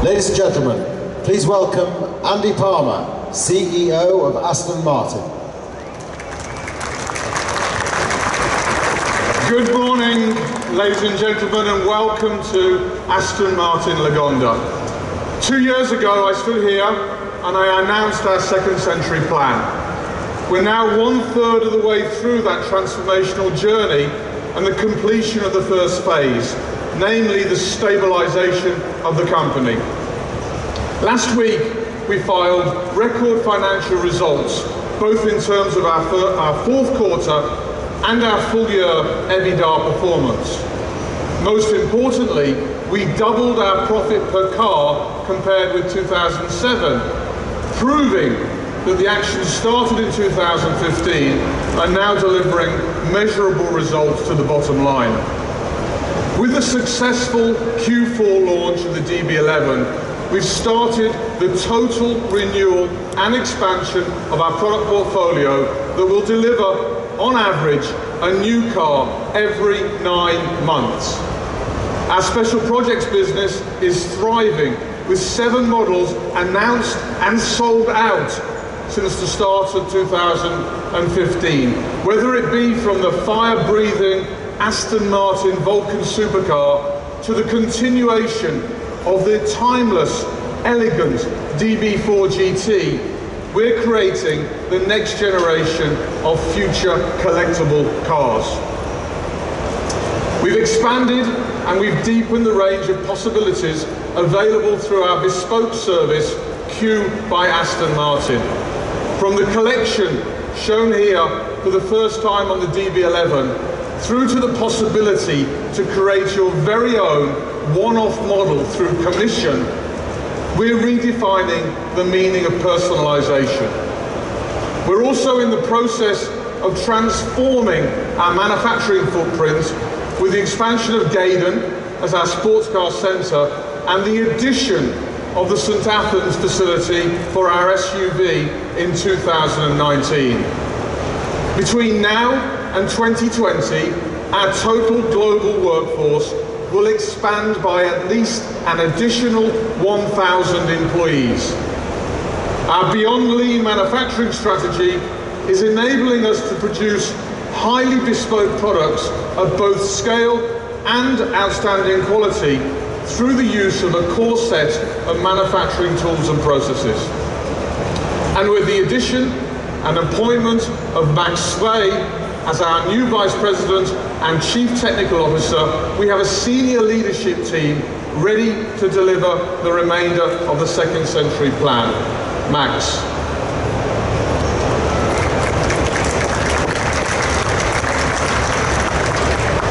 Ladies and gentlemen, please welcome Andy Palmer, CEO of Aston Martin. Good morning, ladies and gentlemen, and welcome to Aston Martin Lagonda. 2 years ago, I stood here and I announced our second century plan. We're now 1/3 of the way through that transformational journey and the completion of the first phase, namely the stabilization of the company. Last week, we filed record financial results, both in terms of our fourth quarter and our full year EBITDA performance. Most importantly, we doubled our profit per car compared with 2007, proving that the actions started in 2015 are now delivering measurable results to the bottom line. With the successful Q4 launch of the DB11, we've started the total renewal and expansion of our product portfolio that will deliver, on average, a new car every 9 months. Our special projects business is thriving, with 7 models announced and sold out since the start of 2015, whether it be from the fire-breathing Aston Martin Vulcan supercar to the continuation of the timeless, elegant DB4 GT. We're creating the next generation of future collectible cars. We've expanded and we've deepened the range of possibilities available through our bespoke service, Q by Aston Martin. From the collection shown here for the first time on the DB11, through to the possibility to create your very own one-off model through commission, we're redefining the meaning of personalization. We're also in the process of transforming our manufacturing footprint with the expansion of Gaydon as our sports car centre and the addition of the St Athens facility for our SUV in 2019. Between now and 2020, our total global workforce will expand by at least an additional 1,000 employees. Our Beyond Lean manufacturing strategy is enabling us to produce highly bespoke products of both scale and outstanding quality through the use of a core set of manufacturing tools and processes. And with the addition and appointment of Max Svay as our new Vice President and Chief Technical Officer, we have a senior leadership team ready to deliver the remainder of the second century plan. Max.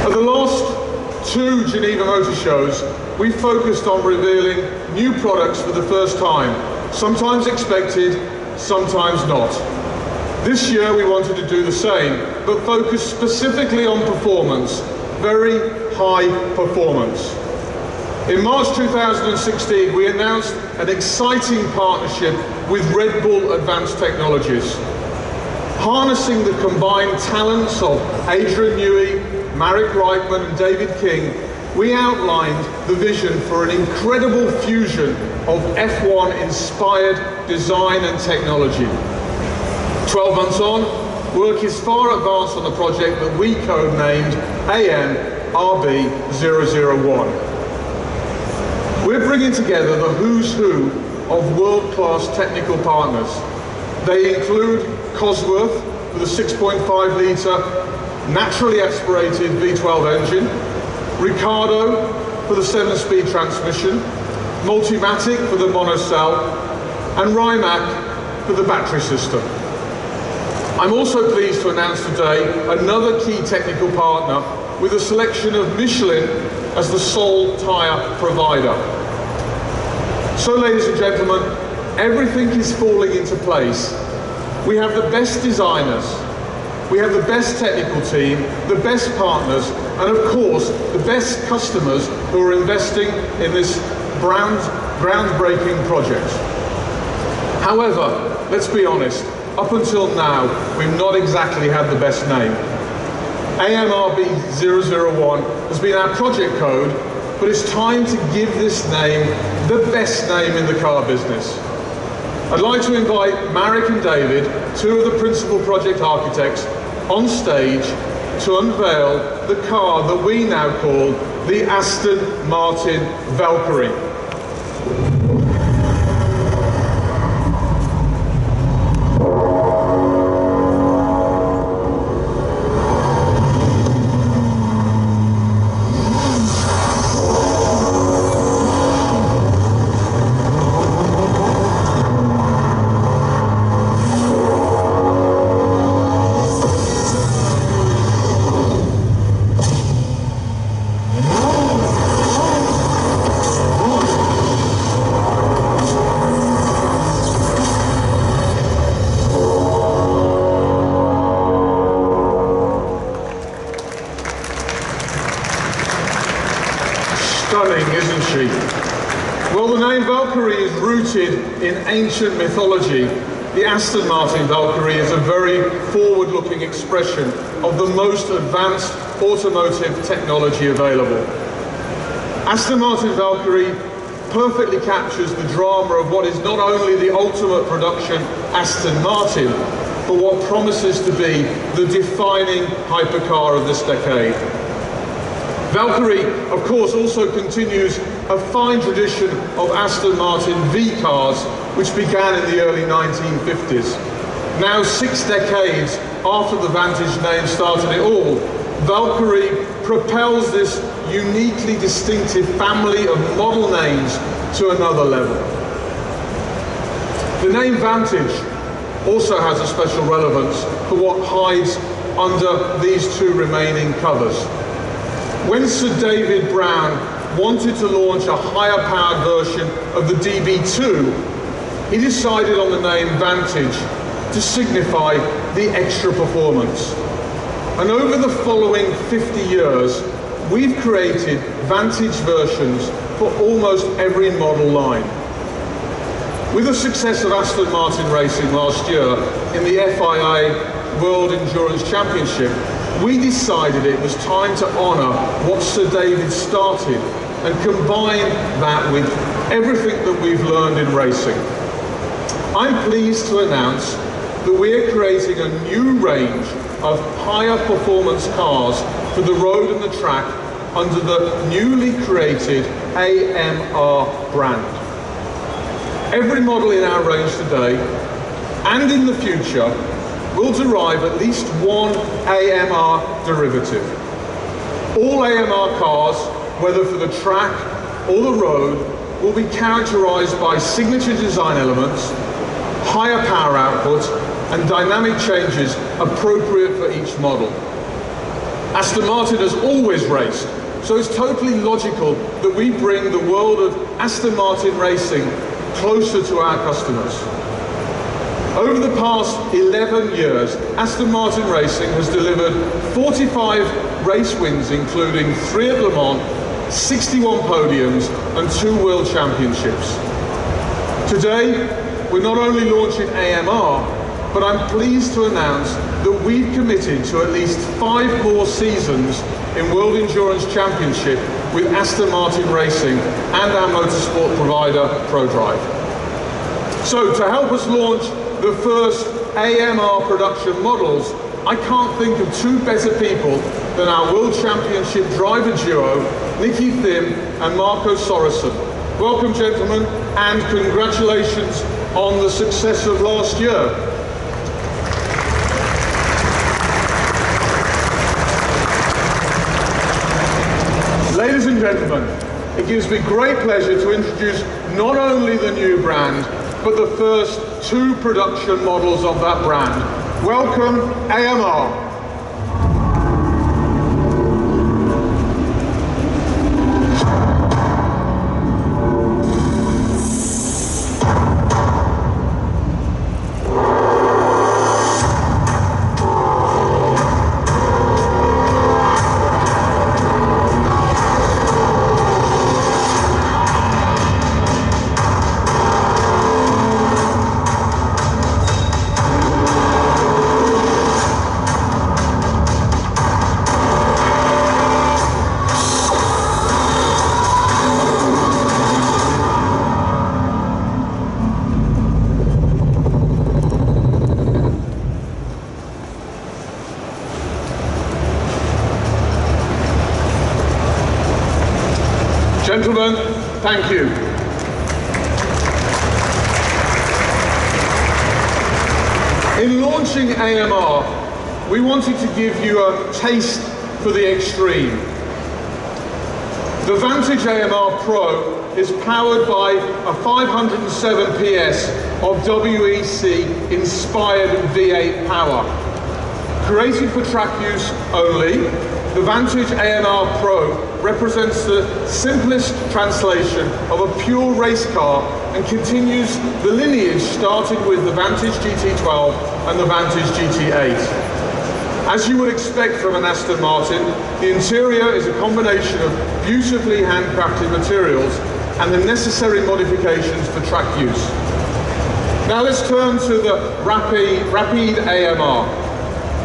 At the last 2 Geneva Motor Shows, we focused on revealing new products for the first time, sometimes expected, sometimes not. This year we wanted to do the same, but focus specifically on performance, very high performance. In March 2016, we announced an exciting partnership with Red Bull Advanced Technologies. Harnessing the combined talents of Adrian Newey, Marek Reichman and David King, we outlined the vision for an incredible fusion of F1-inspired design and technology. 12 months on, work is far advanced on the project that we codenamed AMRB001. We're bringing together the who's who of world-class technical partners. They include Cosworth with a 6.5 litre naturally aspirated V12 engine, Ricardo for the 7-speed transmission, Multimatic for the monocell, and Rimac for the battery system. I'm also pleased to announce today another key technical partner with a selection of Michelin as the sole tyre provider. So, ladies and gentlemen, everything is falling into place. We have the best designers, we have the best technical team, the best partners, and of course, the best customers who are investing in this groundbreaking project. However, let's be honest, up until now, we've not exactly had the best name. AMRB001 has been our project code, but it's time to give this name the best name in the car business. I'd like to invite Marek and David, two of the principal project architects, on stage to unveil the car that we now call the Aston Martin Valkyrie. Stunning, isn't she? Well, the name Valkyrie is rooted in ancient mythology. The Aston Martin Valkyrie is a very forward-looking expression of the most advanced automotive technology available. Aston Martin Valkyrie perfectly captures the drama of what is not only the ultimate production Aston Martin, but what promises to be the defining hypercar of this decade. Valkyrie, of course, also continues a fine tradition of Aston Martin V-cars, which began in the early 1950s. Now 6 decades after the Vantage name started it all, Valkyrie propels this uniquely distinctive family of model names to another level. The name Vantage also has a special relevance for what hides under these two remaining covers. When Sir David Brown wanted to launch a higher powered version of the DB2, he decided on the name Vantage to signify the extra performance. And over the following 50 years, we've created Vantage versions for almost every model line. With the success of Aston Martin Racing last year in the FIA World Endurance Championship, we decided it was time to honour what Sir David started and combine that with everything that we've learned in racing. I'm pleased to announce that we are creating a new range of higher performance cars for the road and the track under the newly created AMR brand. Every model in our range today and in the future will derive at least one AMR derivative. All AMR cars, whether for the track or the road, will be characterized by signature design elements, higher power output, and dynamic changes appropriate for each model. Aston Martin has always raced, so it's totally logical that we bring the world of Aston Martin racing closer to our customers. Over the past 11 years, Aston Martin Racing has delivered 45 race wins, including 3 at Le Mans, 61 podiums, and 2 World Championships. Today, we're not only launching AMR, but I'm pleased to announce that we've committed to at least 5 more seasons in World Endurance Championship with Aston Martin Racing and our motorsport provider, ProDrive. So, to help us launch the first AMR production models, I can't think of 2 better people than our World Championship driver duo, Nicky Thim and Marco Sorensen. Welcome, gentlemen, and congratulations on the success of last year. Ladies and gentlemen, it gives me great pleasure to introduce not only the new brand, but the first 2 production models of that brand. Welcome, AMR. Gentlemen, thank you. In launching AMR, we wanted to give you a taste for the extreme. The Vantage AMR Pro is powered by a 507 PS of WEC-inspired V8 power. Created for track use only, the Vantage AMR Pro represents the simplest translation of a pure race car and continues the lineage started with the Vantage GT12 and the Vantage GT8. As you would expect from an Aston Martin, the interior is a combination of beautifully handcrafted materials and the necessary modifications for track use. Now let's turn to the Rapide AMR.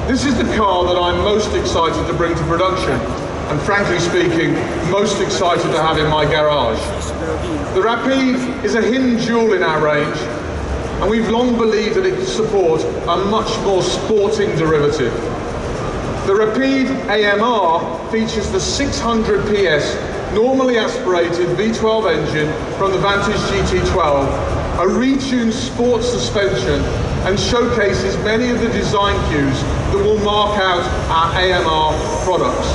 This is the car that I'm most excited to bring to production, and frankly speaking, most excited to have in my garage. The Rapide is a hidden jewel in our range, and we've long believed that it could support a much more sporting derivative. The Rapide AMR features the 600 PS normally aspirated V12 engine from the Vantage GT12, a retuned sports suspension, and showcases many of the design cues that will mark out our AMR products.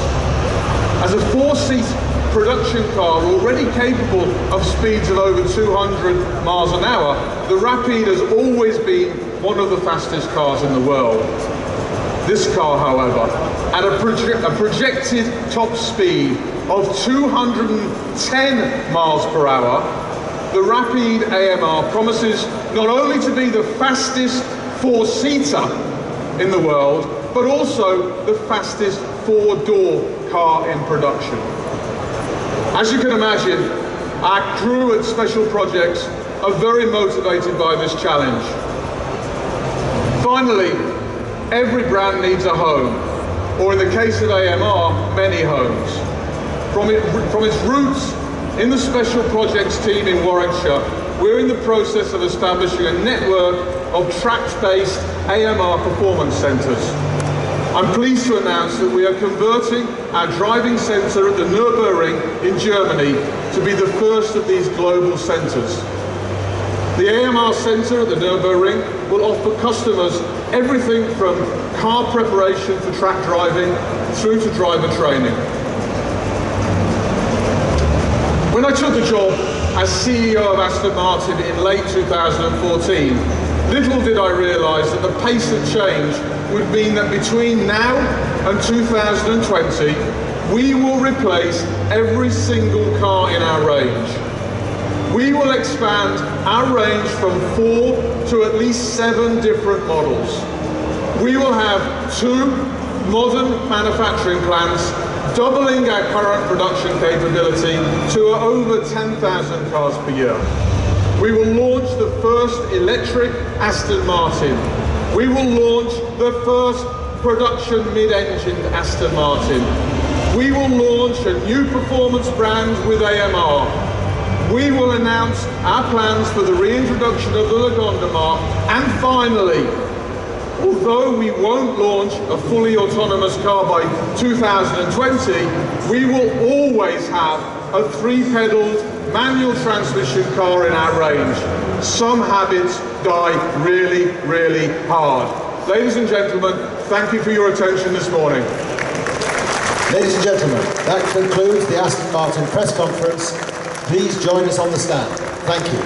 As a four-seat production car already capable of speeds of over 200 miles an hour, the Rapide has always been one of the fastest cars in the world. This car, however, at a projected top speed of 210 miles per hour, the Rapide AMR promises not only to be the fastest four-seater in the world, but also the fastest four-door car in production. As you can imagine, our crew at Special Projects are very motivated by this challenge. Finally, every brand needs a home, or in the case of AMR, many homes. From its roots in the Special Projects team in Warwickshire, we're in the process of establishing a network of track-based AMR performance centres. I'm pleased to announce that we are converting our driving centre at the Nürburgring in Germany to be the first of these global centres. The AMR Centre at the Nürburgring will offer customers everything from car preparation for track driving through to driver training. When I took the job as CEO of Aston Martin in late 2014, little did I realise that the pace of change would mean that between now and 2020, we will replace every single car in our range. We will expand our range from 4 to at least 7 different models. We will have 2 modern manufacturing plants, doubling our current production capability to over 10,000 cars per year. We will launch the first electric Aston Martin. We will launch the first production mid-engined Aston Martin. We will launch a new performance brand with AMR. We will announce our plans for the reintroduction of the Lagonda mark, and finally, although we won't launch a fully autonomous car by 2020, we will always have a 3-pedaled manual transmission car in our range. Some habits die really, really hard. Ladies and gentlemen, thank you for your attention this morning. Ladies and gentlemen, that concludes the Aston Martin press conference. Please join us on the stand. Thank you.